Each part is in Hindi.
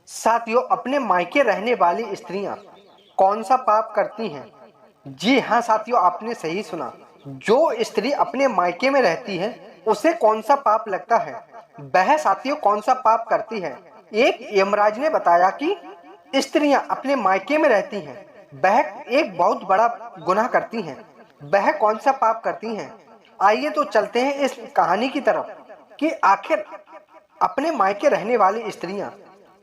साथियों, अपने मायके रहने वाली स्त्रियां कौन सा पाप करती हैं? जी हाँ साथियों, आपने सही सुना। जो स्त्री अपने मायके में रहती है उसे कौन सा पाप लगता है? वह साथियों कौन सा पाप करती है? एक यमराज ने बताया कि स्त्रियां अपने मायके में रहती हैं, वह एक बहुत बड़ा गुनाह करती हैं। वह कौन सा पाप करती हैं? आइए तो चलते हैं इस कहानी की तरफ कि आखिर अपने मायके रहने वाली स्त्रियां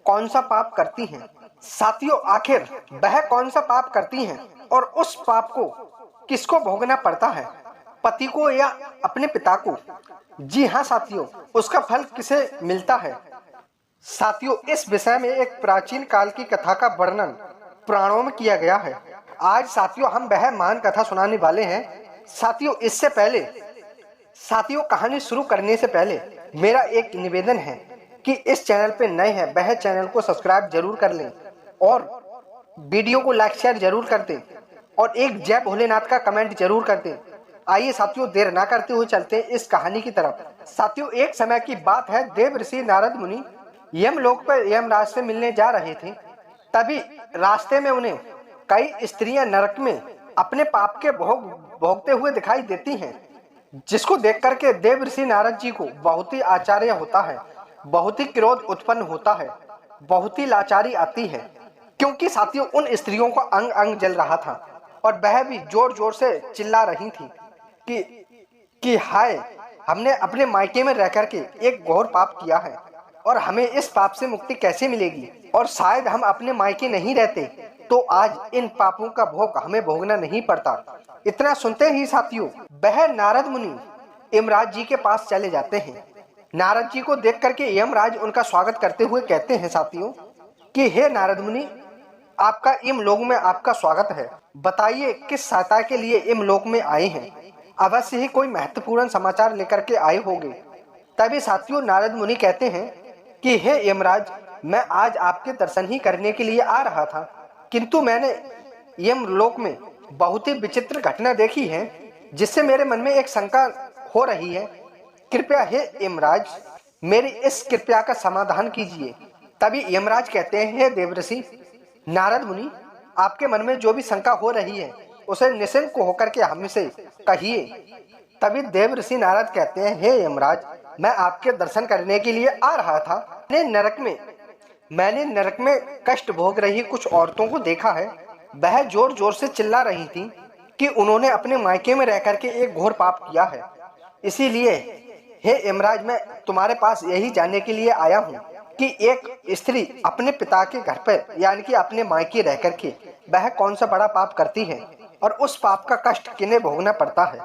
कौन सा पाप करती हैं। साथियों, आखिर वह कौन सा पाप करती हैं और उस पाप को किसको भोगना पड़ता है, पति को या अपने पिता को? जी हाँ साथियों, उसका फल किसे मिलता है? साथियों, इस विषय में एक प्राचीन काल की कथा का वर्णन पुराणों में किया गया है। आज साथियों हम वह महान कथा सुनाने वाले हैं। साथियों, इससे पहले कहानी शुरू करने से पहले मेरा एक निवेदन है कि इस चैनल पे नए हैं वह चैनल को सब्सक्राइब जरूर कर लें और वीडियो को लाइक शेयर जरूर कर दें और एक जय भोलेनाथ का कमेंट जरूर कर दें। आइए साथियों, देर ना करते हुए चलते हैं इस कहानी की तरफ। साथियों, एक समय की बात है, देव ऋषि नारद मुनि यमलोक पर यमराज से मिलने जा रहे थे। तभी रास्ते में उन्हें कई स्त्रियां नरक में अपने पाप के भोगते हुए दिखाई देती हैं, जिसको देख करके देव ऋषि नारद जी को बहुत ही आश्चर्य होता है, बहुत ही क्रोध उत्पन्न होता है, बहुत ही लाचारी आती है, क्योंकि साथियों उन स्त्रियों का अंग अंग जल रहा था और वह भी जोर जोर से चिल्ला रही थी कि हाय, हमने अपने मायके में रह करके एक घोर पाप किया है और हमें इस पाप से मुक्ति कैसे मिलेगी, और शायद हम अपने मायके नहीं रहते तो आज इन पापों का भोग हमें भोगना नहीं पड़ता। इतना सुनते ही साथियों वह नारद मुनि यमराज जी के पास चले जाते हैं। नारद जी को देख करके यमराज उनका स्वागत करते हुए कहते हैं साथियों कि हे नारद मुनि, आपका यमलोक में आपका स्वागत है। बताइए किस सहायता के लिए यमलोक में आए हैं? अवश्य ही कोई महत्वपूर्ण समाचार लेकर के आए होंगे। तभी साथियों नारद मुनि कहते हैं कि हे यमराज, मैं आज आपके दर्शन ही करने के लिए आ रहा था, किंतु मैंने यमलोक में बहुत ही विचित्र घटना देखी है जिससे मेरे मन में एक शंका हो रही है। कृपया हे यमराज, मेरी इस कृपया का समाधान कीजिए। तभी यमराज कहते हैं, हे देवर्षि नारद मुनि, आपके मन में जो भी शंका हो रही है उसे निश्चिंत होकर के हमसे कहिए। तभी देवर्षि नारद कहते हैं, हे यमराज, मैं आपके दर्शन करने के लिए आ रहा था। मैंने नरक में कष्ट भोग रही कुछ औरतों को देखा है। वह जोर जोर से चिल्ला रही थी कि उन्होंने अपने मायके में रह करके एक घोर पाप किया है। इसीलिए हे यमराज, मैं तुम्हारे पास यही जानने के लिए आया हूँ कि एक स्त्री अपने पिता के घर पर यानी कि अपने मायके रह करके वह कौन सा बड़ा पाप करती है और उस पाप का कष्ट किन्हें भोगना पड़ता है।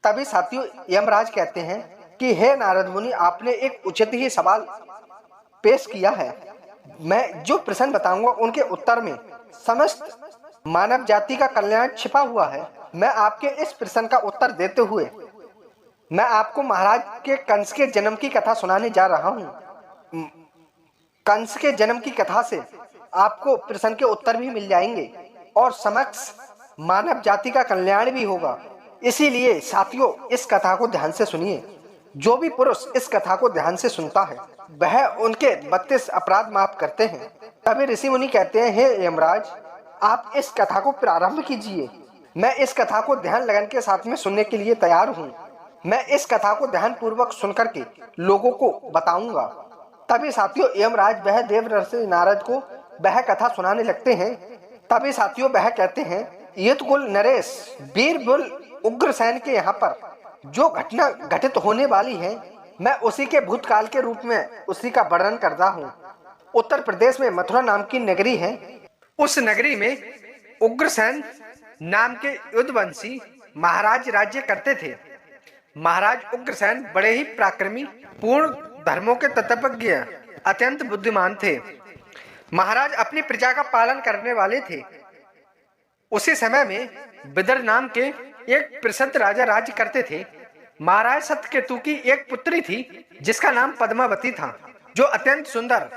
तभी साथियों यमराज कहते हैं कि हे नारद मुनि, आपने एक उचित ही सवाल पेश किया है। मैं जो प्रश्न बताऊंगा उनके उत्तर में समस्त मानव जाति का कल्याण छिपा हुआ है। मैं आपके इस प्रश्न का उत्तर देते हुए मैं आपको महाराज के कंस के जन्म की कथा सुनाने जा रहा हूँ। कंस के जन्म की कथा से आपको प्रश्न के उत्तर भी मिल जाएंगे और समक्ष मानव जाति का कल्याण भी होगा। इसीलिए साथियों इस कथा को ध्यान से सुनिए। जो भी पुरुष इस कथा को ध्यान से सुनता है वह उनके 32 अपराध माफ करते हैं। तभी ऋषि मुनि कहते हैं, हे यमराज, आप इस कथा को प्रारंभ कीजिए। मैं इस कथा को ध्यान लगन के साथ में सुनने के लिए तैयार हूँ। मैं इस कथा को ध्यान पूर्वक सुनकर के लोगों को बताऊंगा। तभी साथियों यमराज वह देव ऋषि नारद को वह कथा सुनाने लगते हैं। तभी साथियों वह कहते हैं, युद्धकुल नरेश वीरबल उग्रसेन के यहाँ पर जो घटना घटित होने वाली है, मैं उसी के भूतकाल के रूप में उसी का वर्णन करता हूँ। उत्तर प्रदेश में मथुरा नाम की नगरी है। उस नगरी में उग्रसेन नाम के युद्धवंशी महाराज राज्य करते थे। महाराज उग्रसेन बड़े ही पराक्रमी, पूर्ण धर्मों के तत्वज्ञ, अत्यंत बुद्धिमान थे। महाराज अपनी प्रजा का पालन करने वाले थे। उसी समय में विदर नाम के एक प्रसिद्ध राजा राज्य करते थे। महाराज सत्यकेतु की एक पुत्री थी जिसका नाम पद्मावती था, जो अत्यंत सुंदर,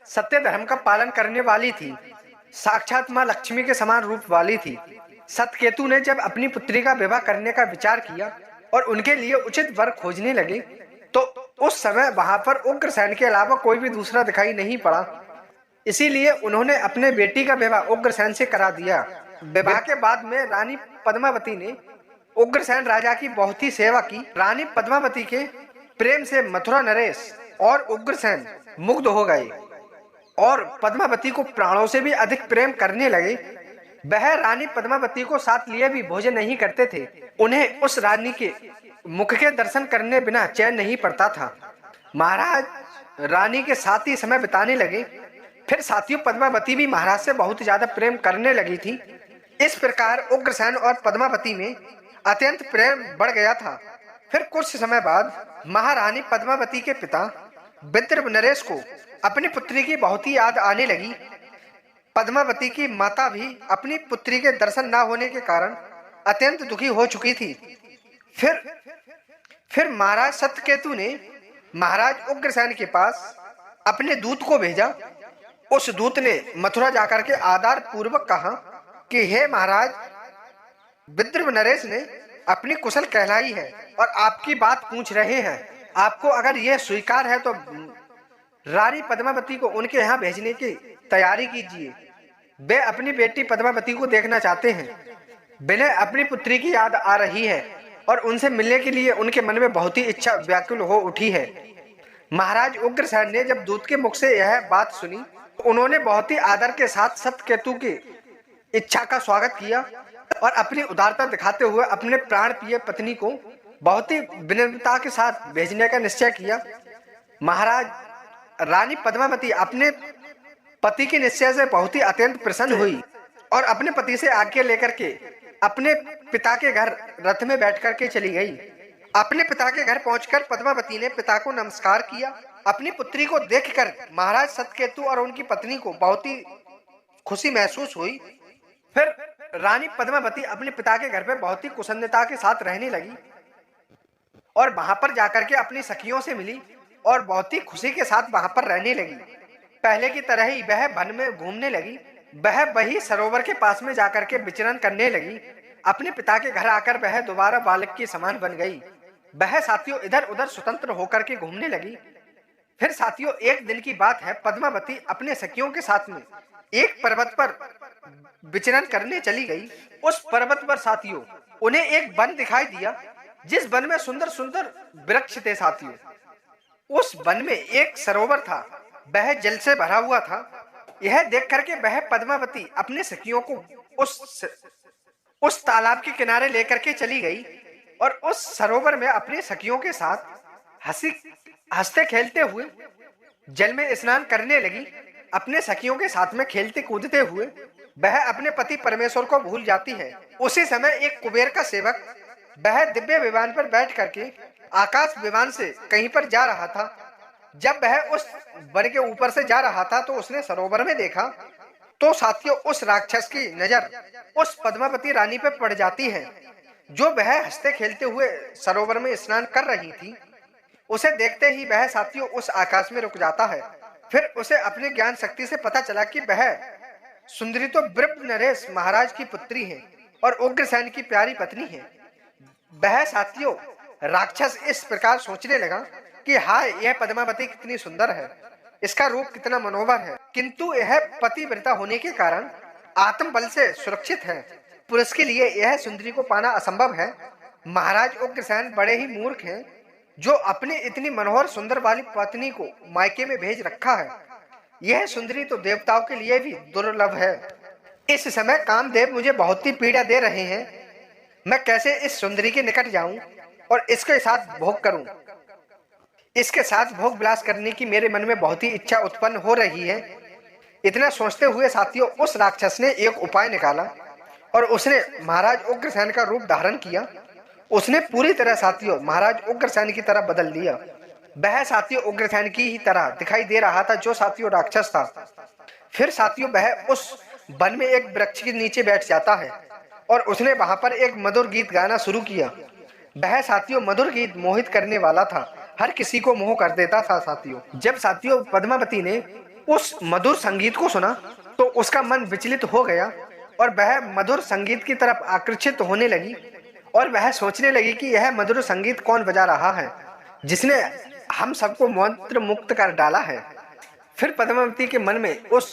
सत्य धर्म का पालन करने वाली थी, साक्षात मां लक्ष्मी के समान रूप वाली थी। सत्यकेतु ने जब अपनी पुत्री का विवाह करने का विचार किया और उनके लिए उचित वर खोजने लगे तो उस समय वहां पर उग्रसेन के अलावा कोई भी दूसरा दिखाई नहीं पड़ा। इसीलिए उन्होंने अपने बेटी का विवाह उग्रसेन से करा दिया। विवाह के बाद में रानी पद्मावती ने उग्रसेन राजा की बहुत ही सेवा की। रानी पद्मावती के प्रेम से मथुरा नरेश और उग्रसेन मुग्ध हो गए और पद्मावती को प्राणों से भी अधिक प्रेम करने लगे। वह रानी पद्मावती को साथ लिए भी भोजन नहीं करते थे। उन्हें उस रानी के मुख के दर्शन करने बिना चैन नहीं पड़ता था। महाराज रानी के साथ ही समय बिताने लगे। फिर साथियों पद्मावती भी महाराज से बहुत ज्यादा प्रेम करने लगी थी। इस प्रकार उग्रसेन और पद्मावती में अत्यंत प्रेम बढ़ गया था। फिर कुछ समय बाद महारानी पद्मावती के पिता विद्रभ नरेश को अपनी पुत्री की बहुत ही याद आने लगी। पद्मावती की माता भी अपनी पुत्री के दर्शन न होने के कारण अत्यंत दुखी हो चुकी थी। फिर महाराज सत्यकेतु ने महाराज उग्रसेन के पास अपने दूत को भेजा। उस दूत ने मथुरा जाकर के आदर पूर्वक कहा कि हे महाराज, विद्रभ नरेश ने अपनी कुशल कहलाई है और आपकी बात पूछ रहे हैं। आपको अगर यह स्वीकार है तो रानी पद्मावती को उनके यहाँ भेजने की तैयारी कीजिए। वे अपनी बेटी पद्मावती को देखना चाहते हैं। विनय अपनी पुत्री की याद आ रही है और उनसे मिलने के लिए उनके मन में बहुत ही इच्छा व्याकुल हो उठी है। महाराज उग्रसेन ने जब दूत के मुख से यह बात सुनी, उन्होंने बहुत ही आदर के साथ सत्यकेतु की इच्छा का स्वागत किया और अपनी उदारता दिखाते हुए अपने प्राण प्रिय पत्नी को बहुत ही विनम्रता के साथ भेजने का निश्चय किया। महाराज रानी पद्मावती अपने पति के निश्चय से बहुत ही अत्यंत प्रसन्न हुई और अपने पति से आज्ञा लेकर के अपने पिता के घर रथ में बैठ करके चली गई। अपने पिता के घर पहुंचकर पद्मावती ने पिता को नमस्कार किया। अपनी पुत्री को देखकर महाराज सत्यकेतु और उनकी पत्नी को बहुत ही खुशी महसूस हुई। फिर रानी पद्मावती अपने पिता के घर पर बहुत ही कुसन्नता के साथ रहने लगी और वहां पर जाकर के अपनी सखियों से मिली और बहुत ही खुशी के साथ वहां पर रहने लगी। पहले की तरह ही वह वन में घूमने लगी। वह वही सरोवर के पास में जाकर के विचरण करने लगी। अपने पिता के घर आकर वह दोबारा बालक की समान बन गई। वह साथियों इधर उधर स्वतंत्र होकर के घूमने लगी। फिर साथियों एक दिन की बात है, पद्मावती अपने सखियों के साथ में एक पर्वत पर विचरण करने चली गई। उस पर्वत पर साथियों उन्हें एक वन दिखाई दिया, जिस वन में सुंदर सुंदर वृक्ष थे। साथियों उस वन में एक सरोवर था, वह जल से भरा हुआ था। यह देख करके वह पद्मावती अपने सखियों को उस तालाब के किनारे लेकर के चली गई और उस सरोवर में अपने सखियों के साथ हंसते खेलते हुए जल में स्नान करने लगी। अपने सखियों के साथ में खेलते कूदते हुए वह अपने पति परमेश्वर को भूल जाती है। उसी समय एक कुबेर का सेवक वह दिव्य विमान पर बैठ करके आकाश विमान से कहीं पर जा रहा था। जब वह उस वन के ऊपर से जा रहा था तो उसने सरोवर में देखा तो साथियों उस राक्षस की नजर उस पद्मावती रानी पर पड़ जाती है, जो वह हंसते खेलते हुए सरोवर में स्नान कर रही थी। उसे देखते ही वह साथियों उस आकाश में रुक जाता है। फिर उसे अपने ज्ञान शक्ति से पता चला कि वह सुंदरी तो विद्रभ नरेश महाराज की पुत्री है और उग्रसेन की प्यारी पत्नी है। वह साथियों राक्षस इस प्रकार सोचने लगा कि हाय, यह पद्मावती कितनी सुंदर है, इसका रूप कितना मनोहर है, किंतु यह पतिव्रता होने के कारण आत्म बल से सुरक्षित है। पुरुष के लिए यह सुंदरी को पाना असंभव है। महाराज उग्रसेन बड़े ही मूर्ख हैं, जो अपनी इतनी मनोहर सुंदर वाली पत्नी को मायके में भेज रखा है। यह सुंदरी तो देवताओं के लिए भी दुर्लभ है। इस समय कामदेव मुझे बहुत ही पीड़ा दे रहे हैं। मैं कैसे इस सुंदरी के निकट जाऊं और इसके साथ भोग करूं। इसके साथ भोग विलास करने की मेरे मन में बहुत ही इच्छा उत्पन्न हो रही है। इतना सोचते हुए साथियों उस राक्षस ने एक उपाय निकाला और उसने महाराज उग्रसेन का रूप धारण किया। उसने पूरी तरह साथियों महाराज उग्रसेन की तरह बदल लिया। वह साथियों उग्रसेन की ही तरह दिखाई दे रहा था, जो साथियों राक्षस था। फिर साथियों वह उस वन में एक वृक्ष के नीचे बैठ जाता है और उसने वहां पर एक मधुर गीत गाना शुरू किया। वह साथियों मधुर गीत मोहित करने वाला था, हर किसी को मोह कर देता था। साथियों जब साथियों पद्मावती ने उस मधुर संगीत को सुना तो उसका मन विचलित हो गया और वह मधुर संगीत की तरफ आकर्षित होने लगी और वह सोचने लगी कि यह मधुर संगीत कौन बजा रहा है, जिसने हम सबको मंत्र मुक्त कर डाला है। फिर पद्मावती के मन में उस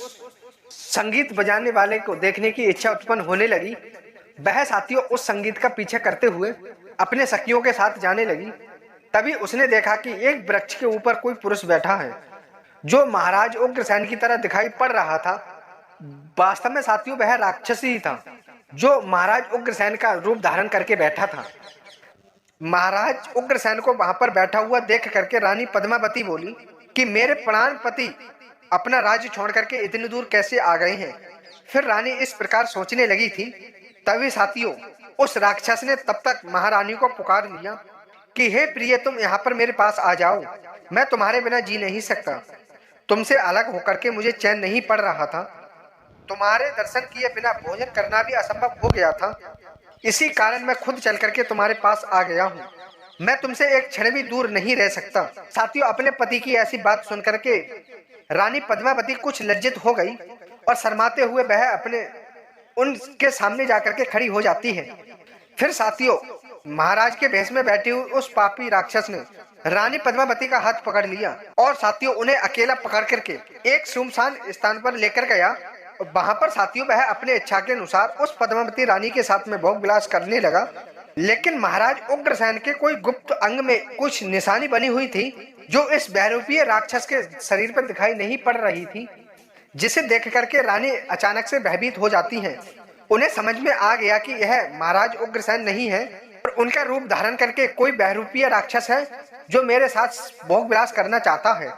संगीत बजाने वाले को देखने की इच्छा उत्पन्न होने लगी। वह साथियों उस संगीत का पीछा करते हुए अपने सखियों के साथ जाने लगी। तभी उसने देखा कि एक वृक्ष के ऊपर कोई पुरुष बैठा है जो महाराज उग्रसेन की तरह दिखाई पड़ रहा था। वास्तव में साथियों वह राक्षस ही था जो महाराज उग्रसेन का रूप धारण करके बैठा था। महाराज उग्रसेन को वहां पर बैठा हुआ देख करके रानी पद्मावती बोली कि मेरे प्राण पति अपना राज्य छोड़ करके इतनी दूर कैसे आ गए हैं। फिर रानी इस प्रकार सोचने लगी थी। तभी साथियों उस राक्षस ने तब तक महारानी को पुकार लिया कि हे प्रिय, तुम यहाँ पर मेरे पास आ जाओ, मैं तुम्हारे बिना जी नहीं सकता। तुमसे अलग होकर के मुझे चैन नहीं पड़ रहा था। तुम्हारे दर्शन किए बिना भोजन करना भी असंभव हो गया था। इसी कारण मैं खुद चल करके तुम्हारे पास आ गया हूँ। मैं तुमसे एक क्षण भी दूर नहीं रह सकता। साथियों अपने पति की ऐसी बात सुन करके रानी पद्मावती कुछ लज्जित हो गई और शर्माते हुए वह अपने उनके सामने जाकर के खड़ी हो जाती है। फिर साथियों महाराज के भेष में बैठी हुई उस पापी राक्षस ने रानी पद्मावती का हाथ पकड़ लिया और साथियों उन्हें अकेला पकड़ करके एक सुनसान स्थान पर लेकर गया। वहां पर साथियों वह अपने इच्छा के अनुसार उस पद्मावती रानी के साथ में भोग विलास करने लगा। लेकिन महाराज उग्रसेन के कोई गुप्त अंग में कुछ निशानी बनी हुई थी जो इस बहरूपीय राक्षस के शरीर पर दिखाई नहीं पड़ रही थी, जिसे देख करके रानी अचानक से भयभीत हो जाती हैं। उन्हें समझ में आ गया कि यह महाराज उग्रसेन नहीं है और उनका रूप धारण करके कोई बहरूपीय राक्षस है जो मेरे साथ भोग विलास करना चाहता है।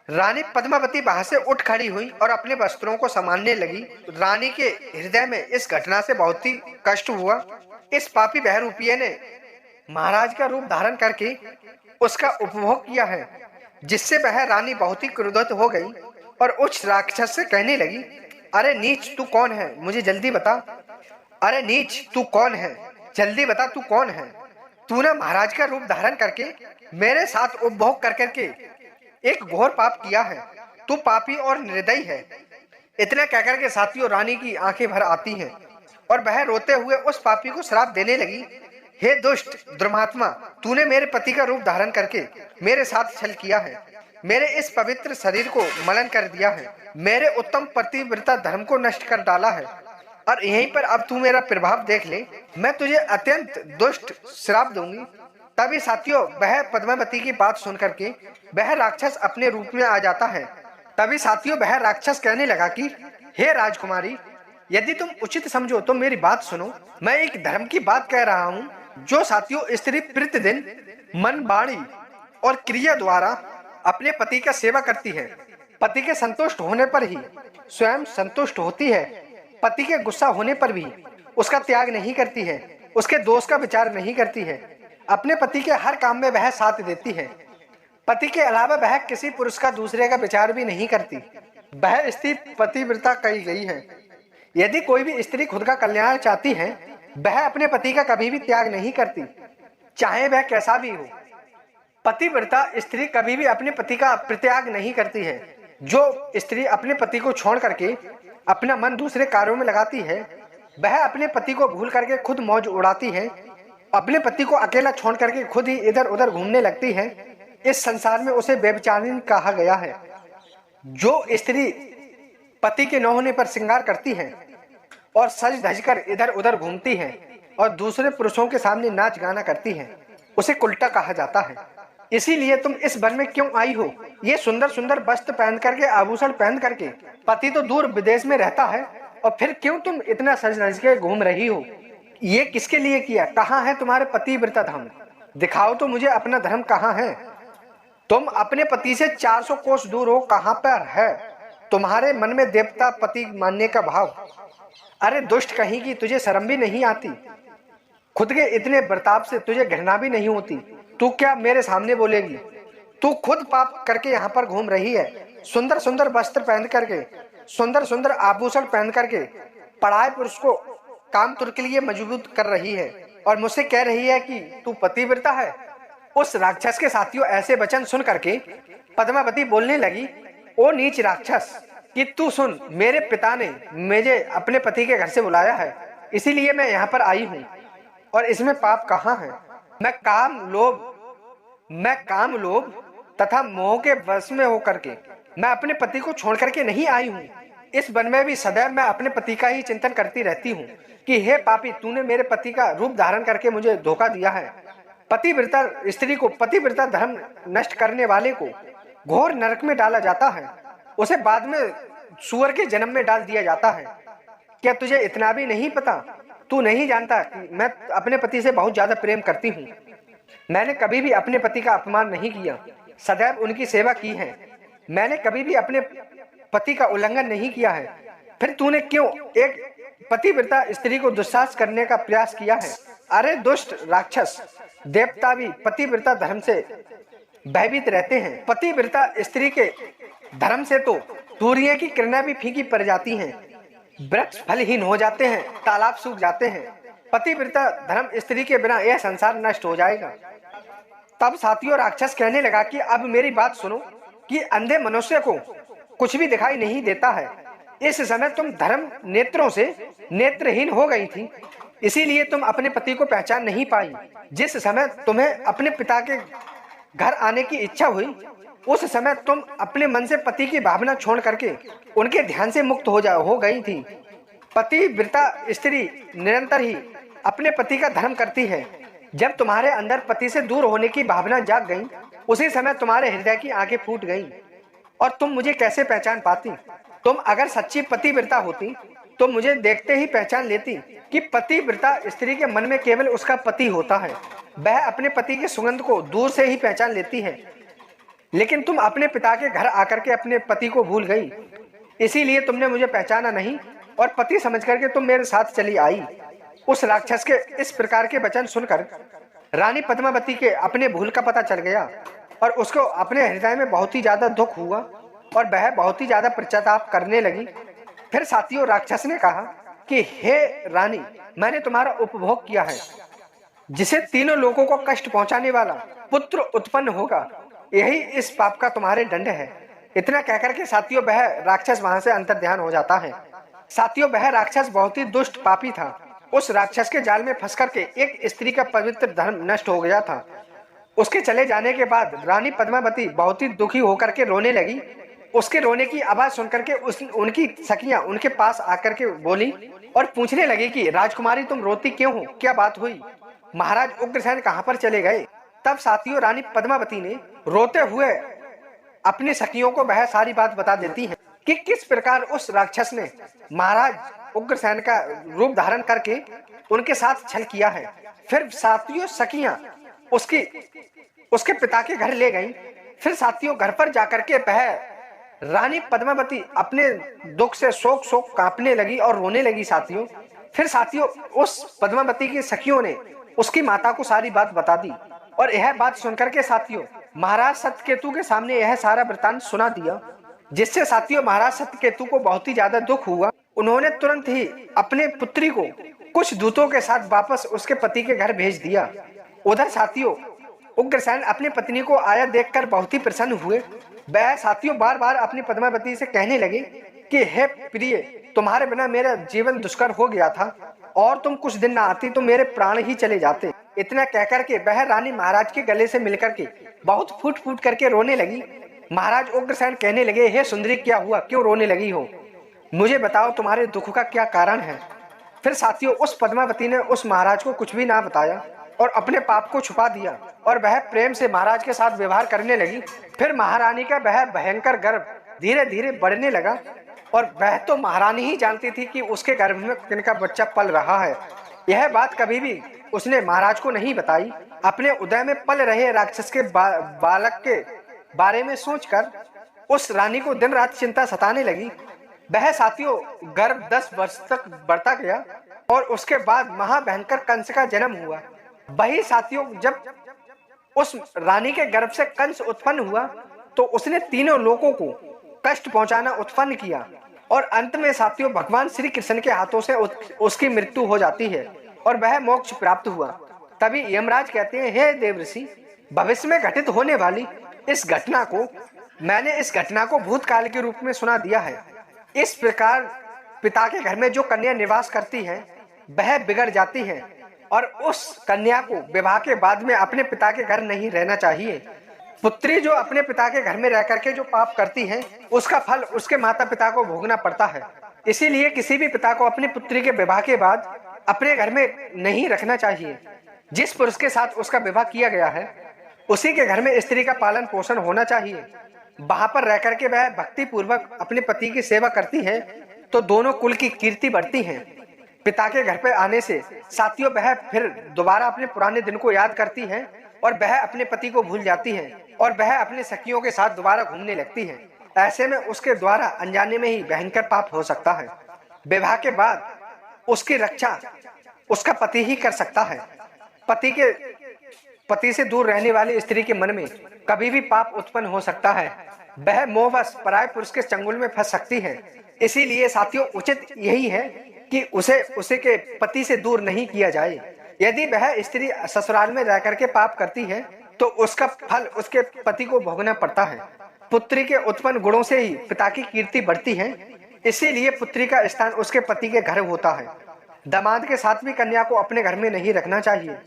रानी पद्मावती वहां से उठ खड़ी हुई और अपने वस्त्रों को संभालने लगी। रानी के हृदय में इस घटना से बहुत ही कष्ट हुआ। इस पापी बहरूपीय ने महाराज का रूप धारण करके उसका उपभोग किया है, जिससे वह रानी बहुत ही क्रोधित हो गई और उस राक्षस से कहने लगी, अरे नीच तू कौन है, मुझे जल्दी बता। अरे नीच तू कौन है, जल्दी बता तू कौन है। तूने महाराज का रूप धारण करके मेरे साथ उपभोग कर करके एक घोर पाप किया है। तू पापी और निर्दयी है। इतना कहकर के साथियों रानी की आंखें भर आती हैं और वह रोते हुए उस पापी को श्राप देने लगी, हे दुष्ट दुर्मात्मा, तूने मेरे पति का रूप धारण करके मेरे साथ छल किया है, मेरे इस पवित्र शरीर को मलिन कर दिया है, मेरे उत्तम पतिव्रता धर्म को नष्ट कर डाला है और यहीं पर अब तू मेरा प्रभाव देख ले, मैं तुझे अत्यंत दुष्ट श्राप दूंगी। तभी साथियों वह पद्मावती की बात सुन करके वह राक्षस अपने रूप में आ जाता है। तभी साथियों वह राक्षस कहने लगा कि हे राजकुमारी, यदि तुम उचित समझो तो मेरी बात सुनो। मैं एक धर्म की बात कह रहा हूँ जो साथियों स्त्री प्रतिदिन मन, वाणी और क्रिया द्वारा अपने पति का सेवा करती है, पति के संतुष्ट होने पर ही स्वयं संतुष्ट होती है, पति के गुस्सा होने पर भी उसका त्याग नहीं करती है, उसके दोष का विचार नहीं करती है, अपने पति के हर काम में वह साथ देती है, पति के अलावा वह किसी पुरुष का दूसरे का विचार भी नहीं करती। वह स्त्री पतिव्रता कही गई है। यदि कोई भी स्त्री खुद का कल्याण चाहती है वह अपने पति का कभी भी त्याग नहीं करती, चाहे वह कैसा भी हो। पतिव्रता स्त्री कभी भी अपने पति का परित्याग नहीं करती है। जो स्त्री अपने पति को छोड़ करके अपना मन दूसरे कार्यों में लगाती है वह अपने पति को भूल करके खुद मौज उड़ाती है, अपने पति को अकेला छोड़ करके खुद ही इधर उधर घूमने लगती है। इस संसार में उसे व्यभिचारिणी कहा गया है। जो स्त्री पति के न होने पर श्रृंगार करती है और सज धज कर इधर उधर घूमती है और दूसरे पुरुषों के सामने नाच गाना करती है उसे कुल्टा कहा जाता है। इसीलिए तुम इस वन में क्यों आई हो? ये सुंदर सुंदर वस्त्र पहन करके, आभूषण पहन करके, पति तो दूर विदेश में रहता है और फिर क्यों तुम इतना सज धज के घूम रही हो? ये किसके लिए किया? कहाँ है तुम्हारे पतिव्रता धर्म? दिखाओ तो मुझे अपना धर्म कहाँ है। तुम अपने पति से 400 कोस दूर हो, कहाँ पर है तुम्हारे मन में देवता पति मानने का भाव? अरे दुष्ट कहीं की, तुझे शर्म भी नहीं आती? खुद के इतने बर्ताव से तुझे घृणा भी नहीं होती? तू क्या मेरे सामने बोलेगी? तू खुद पाप करके यहाँ पर घूम रही है, सुंदर सुंदर वस्त्र पहन करके, सुंदर सुंदर आभूषण पहन करके पढ़ाए पुरुष को काम तुर के लिए मजबूत कर रही है और मुझसे कह रही है कि तू पतिव्रता है। उस राक्षस के साथियों ऐसे वचन सुन करके पद्मावती बोलने लगी, ओ नीच राक्षस, कि तू सुन, मेरे पिता ने मुझे अपने पति के घर से बुलाया है, इसीलिए मैं यहाँ पर आई हूँ और इसमें पाप कहाँ है? मैं काम लोभ तथा मोह के वश में होकर के मैं अपने पति को छोड़ करके नहीं आई हूँ। इस वन में भी सदैव मैं अपने पति का ही चिंतन करती रहती हूँ कि हे पापी, तूने मेरे पति का रूप धारण करके मुझे धोखा दिया है। पतिव्रता स्त्री को, पतिव्रता धर्म नष्ट करने वाले को घोर नरक में डाला जाता है। उसे बाद में सूअर के जन्म में डाल दिया जाता है। क्या तुझे इतना भी नहीं पता? तू नहीं जानता कि मैं अपने पति से बहुत ज्यादा प्रेम करती हूँ। मैंने कभी भी अपने पति का अपमान नहीं किया, सदैव उनकी सेवा की है। मैंने कभी भी अपने पति का उल्लंघन नहीं किया है। फिर तूने क्यों एक पतिव्रता स्त्री को दुस्साहस करने का प्रयास किया है? अरे दुष्ट राक्षस, देवता भी पतिव्रता धर्म से भयभीत रहते हैं। पतिव्रता स्त्री के धर्म से तो सूर्य की किरणें भी फीकी पड़ जाती हैं, वृक्ष फलहीन हो जाते हैं, तालाब सूख जाते हैं। पतिव्रता धर्म स्त्री के बिना यह संसार नष्ट हो जाएगा। तब साथियों राक्षस कहने लगा कि अब मेरी बात सुनो कि अंधे मनुष्य को कुछ भी दिखाई नहीं देता है। इस समय तुम धर्म नेत्रों से नेत्रहीन हो गई थी, इसीलिए तुम अपने पति को पहचान नहीं पाई। जिस समय तुम्हें अपने पिता के घर आने की इच्छा हुई, उस समय तुम अपने मन से पति की भावना छोड़ करके उनके ध्यान से मुक्त हो गई थी। पतिव्रता स्त्री निरंतर ही अपने पति का धर्म करती है। जब तुम्हारे अंदर पति से दूर होने की भावना जाग गई, उसी समय तुम्हारे हृदय की आंखें फूट गईं और तुम मुझे कैसे पहचान पाती? तुम अगर सच्ची पतिव्रता होती तो मुझे देखते ही पहचान लेती कि पतिव्रता स्त्री के मन में केवल उसका पति होता है। वह अपने पति की सुगंध को दूर से ही पहचान लेती है। लेकिन तुम अपने पिता के घर आकर के अपने पति को भूल गई, इसीलिए तुमने मुझे पहचाना नहीं और पति समझ करके तुम मेरे साथ चली आई। उस राक्षस के इस प्रकार के वचन सुनकर रानी पद्मावती के अपने भूल का पता चल गया और उसको अपने हृदय में बहुत ही ज्यादा दुख हुआ और वह बहुत ही ज्यादा पश्चाताप करने लगी। फिर साथियों राक्षस ने कहा कि हे रानी, मैंने तुम्हारा उपभोग किया है, जिसे तीनों लोगों को कष्ट पहुंचाने वाला पुत्र उत्पन्न होगा, यही इस पाप का तुम्हारे दंड है। इतना कहकर के साथियों वह राक्षस वहां से अंतर्ध्यान हो जाता है। साथियों वह राक्षस बहुत ही दुष्ट पापी था। उस राक्षस के जाल में फंस करके एक स्त्री का पवित्र धर्म नष्ट हो गया था। उसके चले जाने के बाद रानी पद्मावती बहुत ही दुखी होकर के रोने लगी। उसके रोने की आवाज सुनकर के उनकी सखियां उनके पास आकर के बोली और पूछने लगी कि राजकुमारी तुम रोती क्यों हो, क्या बात हुई? महाराज उग्रसेन कहाँ पर चले गए? तब साथियों रानी पद्मावती ने रोते हुए अपनी सखियों को वह सारी बात बता देती है कि किस प्रकार उस राक्षस ने महाराज उग्रसेन का रूप धारण करके उनके साथ छल किया है। फिर साथियों सखियां उसके पिता के घर ले गईं। फिर साथियों घर पर जाकर के वह रानी पद्मावती अपने दुख से शोक कांपने लगी और रोने लगी। साथियों फिर साथियों उस पद्मावती की सखियों ने उसकी माता को सारी बात बता दी और यह बात सुनकर के साथियों महाराज सत्यकेतु के सामने यह सारा वृतांत सुना दिया, जिससे साथियों महाराज सत्यकेतु को बहुत ही ज्यादा दुख हुआ। उन्होंने तुरंत ही अपने पुत्री को कुछ दूतों के साथ वापस उसके पति के घर भेज दिया। उधर साथियों उग्रसेन अपनी पत्नी को आया देखकर बहुत ही प्रसन्न हुए। वह साथियों बार बार अपनी पद्मावती से कहने लगे कि हे प्रिय, तुम्हारे बिना मेरा जीवन दुष्कर हो गया था और तुम कुछ दिन ना आती तो मेरे प्राण ही चले जाते। इतना कहकर के वह रानी महाराज के गले से मिलकर के बहुत फूट फूट करके रोने लगी। महाराज उग्रसेन कहने लगे, हे सुंदरी क्या हुआ, क्यों रोने लगी हो? मुझे बताओ तुम्हारे दुख का क्या कारण है? फिर साथियों उस पद्मावती ने उस महाराज को कुछ भी ना बताया और अपने पाप को छुपा दिया और वह प्रेम से महाराज के साथ व्यवहार करने लगी। फिर महारानी का वह भयंकर गर्भ धीरे धीरे बढ़ने लगा और वह तो महारानी ही जानती थी कि उसके गर्भ में किनका बच्चा पल रहा है। यह बात कभी भी उसने महाराज को नहीं बताई। अपने उदय में पल रहे राक्षस के बालक के बारे में सोचकर उस रानी को दिन रात चिंता सताने लगी। वह साथियों गर्भ 10 वर्ष तक बढ़ता गया और उसके बाद महाभयंकर कंस का जन्म हुआ। वही साथियों जब उस रानी के गर्भ से कंस उत्पन्न हुआ तो उसने तीनों लोगों को कष्ट पहुंचाना उत्पन्न किया और अंत में साथियों भगवान श्री कृष्ण के हाथों से उसकी मृत्यु हो जाती है और वह मोक्ष प्राप्त हुआ। तभी यमराज कहते हैं, हे देवर्षि, भविष्य में घटित होने वाली इस घटना को भूतकाल के रूप में सुना दिया है। इस प्रकार पिता के घर में जो कन्या निवास करती है वह बिगड़ जाती है और उस कन्या को विवाह के बाद में अपने पिता के घर नहीं रहना चाहिए। पुत्री जो अपने पिता के घर में रह करके जो पाप करती है उसका फल उसके माता पिता को भोगना पड़ता है। इसीलिए किसी भी पिता को अपनी पुत्री के विवाह के बाद अपने घर में नहीं रखना चाहिए। जिस पुरुष के साथ उसका विवाह किया गया है उसी के घर में स्त्री का पालन पोषण होना चाहिए। वहां पर रह करके वह भक्ति पूर्वक अपने पति की सेवा करती है तो दोनों कुल की कीर्ति बढ़ती है। पिता के घर पर आने से साथियों वह फिर दोबारा अपने पुराने दिन को याद करती है और वह अपने पति को भूल जाती है और वह अपने सखियों के साथ दोबारा घूमने लगती है। ऐसे में उसके द्वारा अनजाने में ही भयंकर पाप हो सकता है। विवाह के बाद उसकी रक्षा उसका पति ही कर सकता है। पति से दूर रहने वाली स्त्री के मन में कभी भी पाप उत्पन्न हो सकता है। वह मोहवश पराये पुरुष के चंगुल में फंस सकती है। इसीलिए साथियों उचित यही है कि उसे के पति से दूर नहीं किया जाए। यदि वह स्त्री ससुराल में रह करके पाप करती है तो उसका फल उसके पति को भोगना पड़ता है। पुत्री के उत्पन्न गुणों से ही पिता की कीर्ति बढ़ती है। इसीलिए पुत्री का स्थान उसके पति के घर होता है। दामाद के साथ भी कन्या को अपने घर में नहीं रखना चाहिए।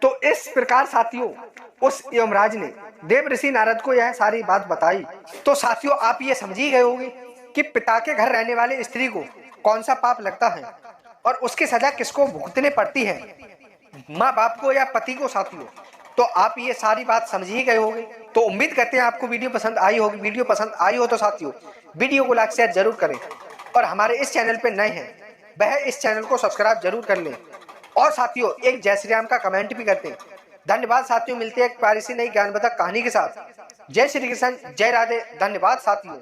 तो इस प्रकार साथियों उस यमराज ने देव ऋषि नारद को यह सारी बात बताई। तो साथियों आप ये समझ ही गए होंगे कि पिता के घर रहने वाली स्त्री को कौन सा पाप लगता है और उसकी सजा किसको भुगतने पड़ती है, माँ बाप को या पति को। साथियों तो आप ये सारी बात समझ ही गए होंगे। तो उम्मीद करते हैं आपको वीडियो पसंद आई होगी। वीडियो पसंद आई हो तो साथियों वीडियो को लाइक शेयर जरूर करें और हमारे इस चैनल पे नए हैं वह इस चैनल को सब्सक्राइब जरूर कर लें और साथियों एक जय श्री राम का कमेंट भी करते हैं। धन्यवाद साथियों, मिलते हैं एक प्यारी सी नई ज्ञानवर्धक कहानी के साथ। जय श्री कृष्ण, जय राधे, धन्यवाद साथियों।